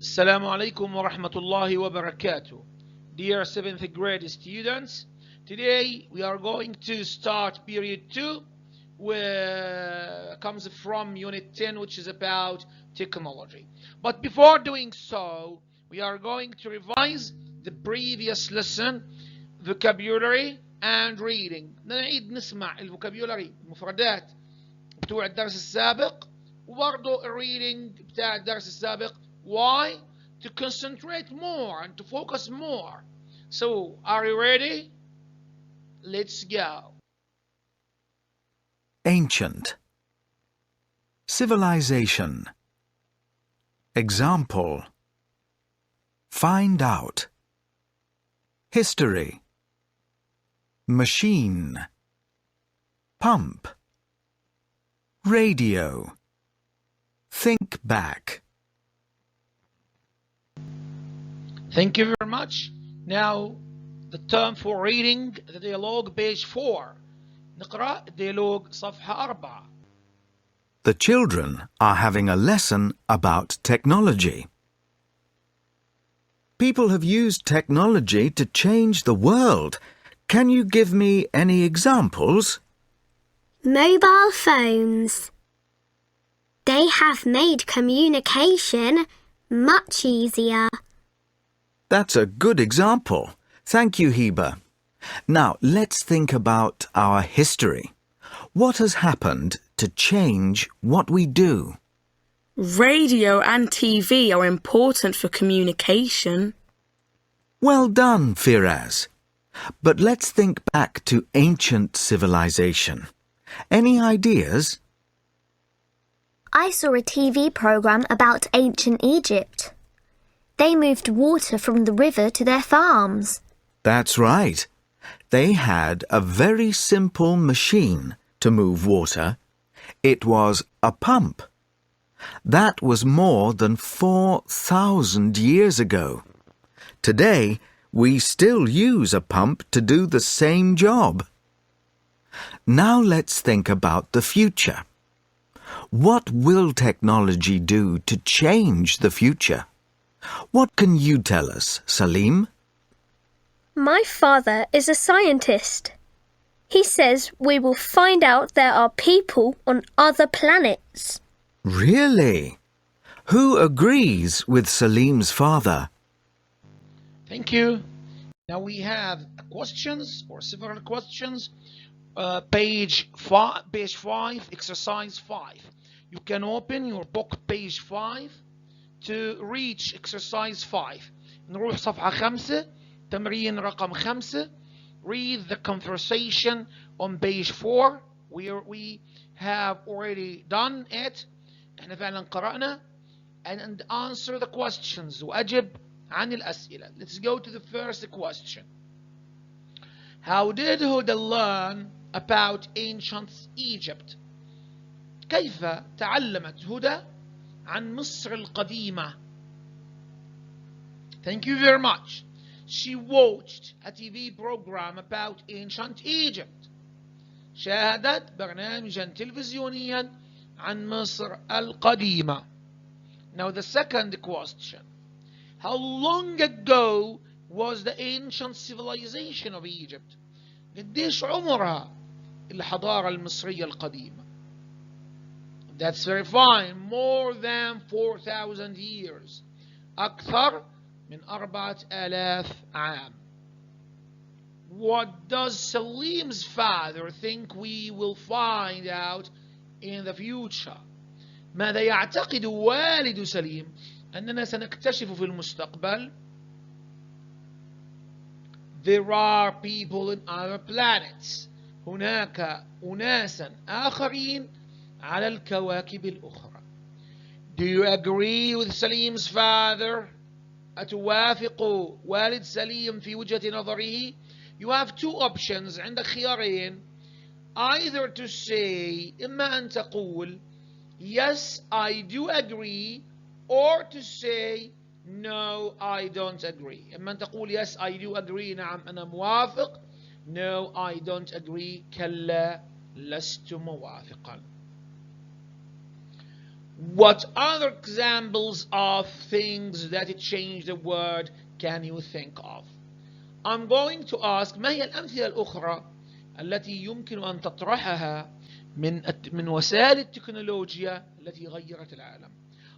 Assalamu alaikum wa rahmatullahi wa barakatuh. Dear 7th grade students, today we are going to start period 2, which comes from unit 10, which is about technology. But before doing so, we are going to revise the previous lesson, vocabulary and reading. نعيد نسمع الفوكابيولاري المفردات بتوع الدرس السابق وبرضه الريدنج بتاع الدرس السابق. Why? To concentrate more and to focus more. So, are you ready? Let's go. Ancient. Civilization. Example. Find out. History. Machine. Pump. Radio. Think back. Thank you very much. Now, the term for reading the dialogue, page 4. نقرأ dialogue صفحة 4. The children are having a lesson about technology. People have used technology to change the world. Can you give me any examples? Mobile phones. They have made communication much easier. That's a good example. Thank you, Heba. Now, let's think about our history. What has happened to change what we do? Radio and TV are important for communication. Well done, Firaz. But let's think back to ancient civilization. Any ideas? I saw a TV program about ancient Egypt. They moved water from the river to their farms. That's right. They had a very simple machine to move water. It was a pump. That was more than 4,000 years ago. Today, we still use a pump to do the same job. Now let's think about the future. What will technology do to change the future? What can you tell us, Salim? My father is a scientist. He says we will find out there are people on other planets. Really? Who agrees with Salim's father? Thank you. Now we have questions or several questions. Page 5, exercise 5. You can open your book, page 5. To reach exercise 5. نروح صفحة 5 تمرين رقم 5. Read the conversation on page 4 where we have already done it. احنا فعلا قرأنا. And answer the questions وأجب عن الأسئلة. Let's go to the first question. How did Huda learn about ancient Egypt? كيف تعلمت هدى عن مصر القديمة? Thank you very much. She watched a TV program about ancient Egypt. شاهدت برنامجا تلفزيونيا عن مصر القديمة. Now the second question. How long ago was the ancient civilization of Egypt? قديش عمرها الحضارة المصرية القديمة؟ That's very fine. More than 4,000 years. أكثر من 4,000 عام. What does Salim's father think we will find out in the future? ماذا يعتقد والد سليم أننا سنكتشف في المستقبل؟ There are people in other planets. هناك أناسا آخرين على الكواكب الأخرى. Do you agree with Salim's father? أتوافق والد سليم في وجهة نظره؟ You have two options. عندك خيارين. Either to say إما أن تقول yes I do agree or to say no I don't agree. إما أن تقول yes I do agree نعم أنا موافق. No I don't agree كلا لست موافقا. What other examples of things that change the word can you think of? I'm going to ask ما هي الأمثلة الأخرى التي يمكن أن تطرحها من وسائل التكنولوجيا التي غيرت العالم.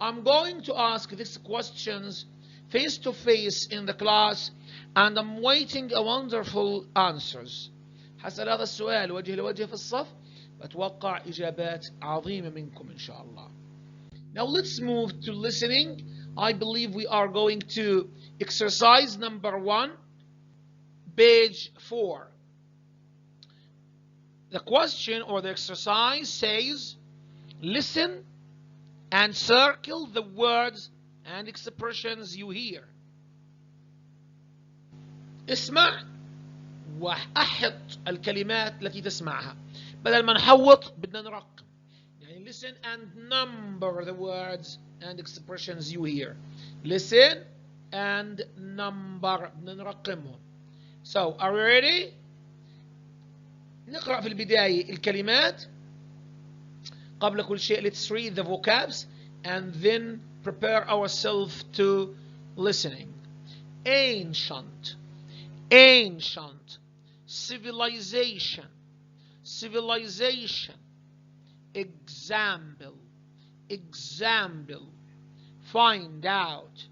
I'm going to ask these questions face to face in the class and I'm waiting a wonderful answers. حسأل هذا السؤال وجه لوجه في الصف بتوقع إجابات عظيمة منكم إن شاء الله. Now let's move to listening. I believe we are going to exercise number 1, page 4. The question or the exercise says, listen and circle the words and expressions you hear. اسمع وأحط الكلمات التي تسمعها. بدل ما نحوط بدنا نرقم. يعني listen and number the words and expressions you hear. Listen and number بدنا نرقمهم. So, are we ready? نقرأ في البداية الكلمات. قبل كل شيء let's read the vocabs and then prepare ourselves to listening. Ancient, ancient, civilization, civilization, example, example, find out,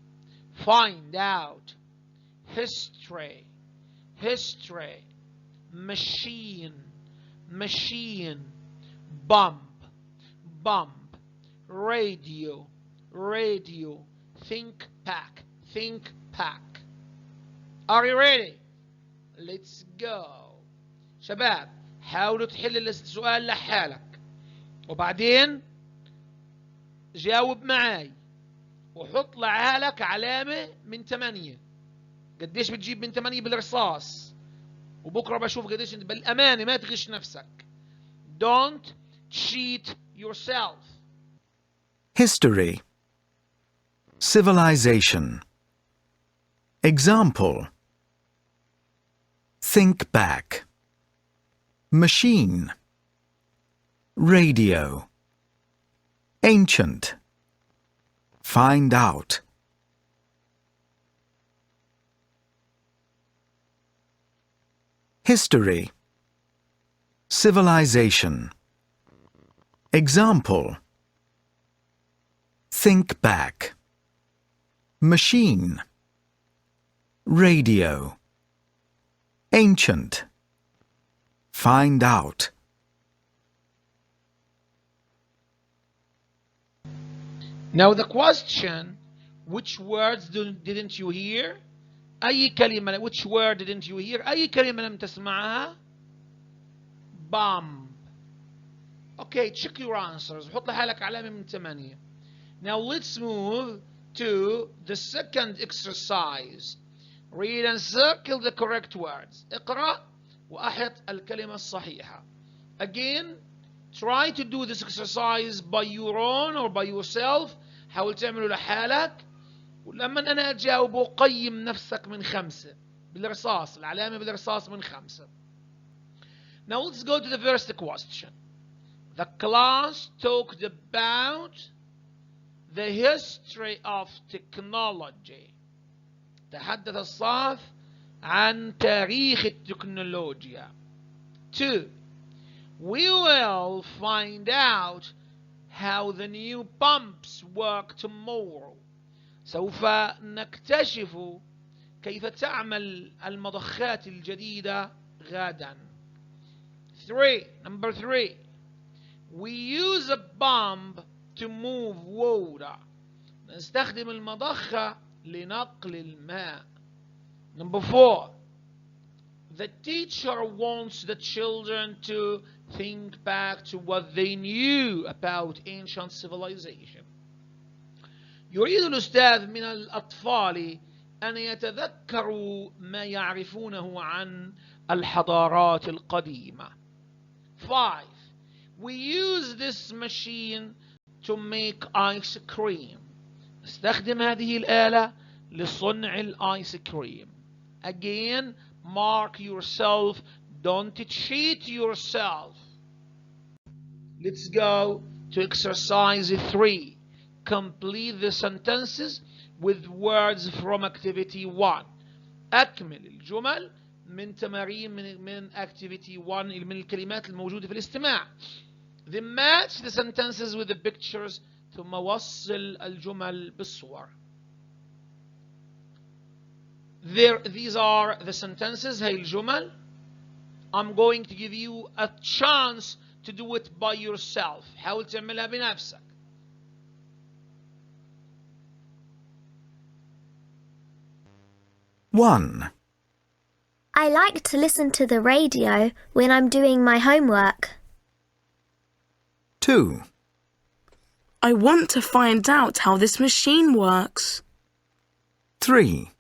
find out, history, history, machine, machine, bump, bump, radio, radio, think pack, think pack. Are you ready? Let's go. شباب حاولوا تحل السؤال لحالك وبعدين جاوب معاي وحط لعالك علامة من 8. قديش بتجيب من 8 بالرصاص وبكرة بشوف قديش انت بالأمانة ما تغش نفسك. Don't cheat yourself. History. Civilization. Example. Think back. Machine. Radio. Ancient. Find out. History. Civilization. Example. Think back. Machine. Radio. Ancient. Find out. Now the question, which words didn't you hear? أي كلمة, which word didn't you hear? أي كلمة لم تسمعها? Bomb. Okay, check your answers. حط لحالك علامة من 8. Now let's move to the second exercise. Read and circle the correct words. اقرأ وأحط الكلمة الصحيحة. Again, try to do this exercise by your own or by yourself. حاول تعمله لحالك. ولما أنا أجاوبه قيم نفسك من 5 بالرصاص. العلامة بالرصاص من 5. Now let's go to the first question. The class talked about the history of technology. تحدث الصف عن تاريخ التكنولوجيا. 2. We will find out how the new pumps work tomorrow. سوف نكتشف كيف تعمل المضخات الجديدة غدا. 3. Number 3. We use a pump to move water. نستخدم المضخة لنقل الماء. Number 4. The teacher wants the children to think back to what they knew about ancient civilization. يريد الأستاذ من الأطفال أن يتذكروا ما يعرفونه عن الحضارات القديمة. 5. We use this machine to make ice cream. نستخدم هذه الآلة لصنع الآيس كريم. Again, mark yourself. Don't cheat yourself. Let's go to exercise 3. complete the sentences with words from activity 1. أكمل الجمل من تمارين من activity 1 من الكلمات الموجودة في الاستماع. Then match the sentences with the pictures. ثم وصل الجمل بالصور. These are the sentences. هاي الجمل. I'm going to give you a chance to do it by yourself. حاول تعملها بنفسك. One. I like to listen to the radio when I'm doing my homework. 2. I want to find out how this machine works. 3.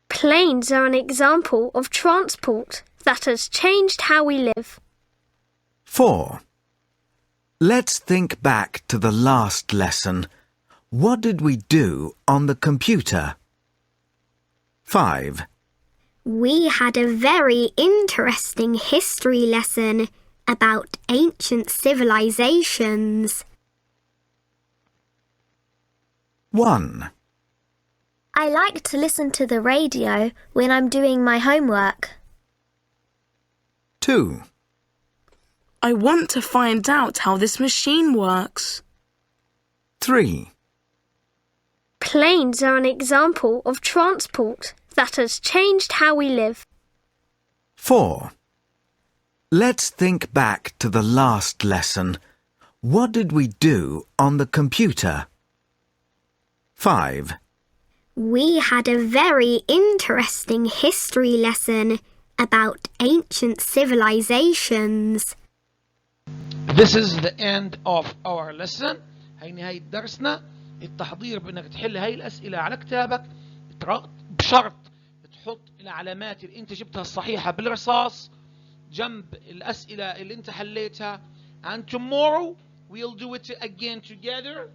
Planes are an example of transport that has changed how we live. 4. Let's think back to the last lesson. What did we do on the computer? 5. We had a very interesting history lesson about ancient civilizations. 1. I like to listen to the radio when I'm doing my homework. 2. I want to find out how this machine works. 3. Planes are an example of transport that has changed how we live. 4. Let's think back to the last lesson. What did we do on the computer? 5. We had a very interesting history lesson about ancient civilizations. This is the end of our lesson. هي نهاية درسنا. التحضير بأنك تحل هاي الأسئلة على كتابك بشرط تحط العلامات اللي أنت جبتها الصحيحة بالرصاص جنب الأسئلة اللي أنت حليتها. And tomorrow we'll do it again together.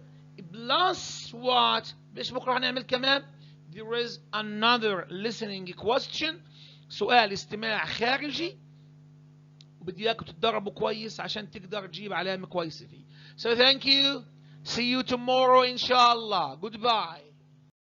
Plus what? بيش بكرة هنعمل كمان. There is another listening question. سؤال استماع خارجي. وبدي اياكم تتدربوا كويس عشان تقدر تجيب علامة كويسة فيه. So thank you. See you tomorrow inshallah. Goodbye.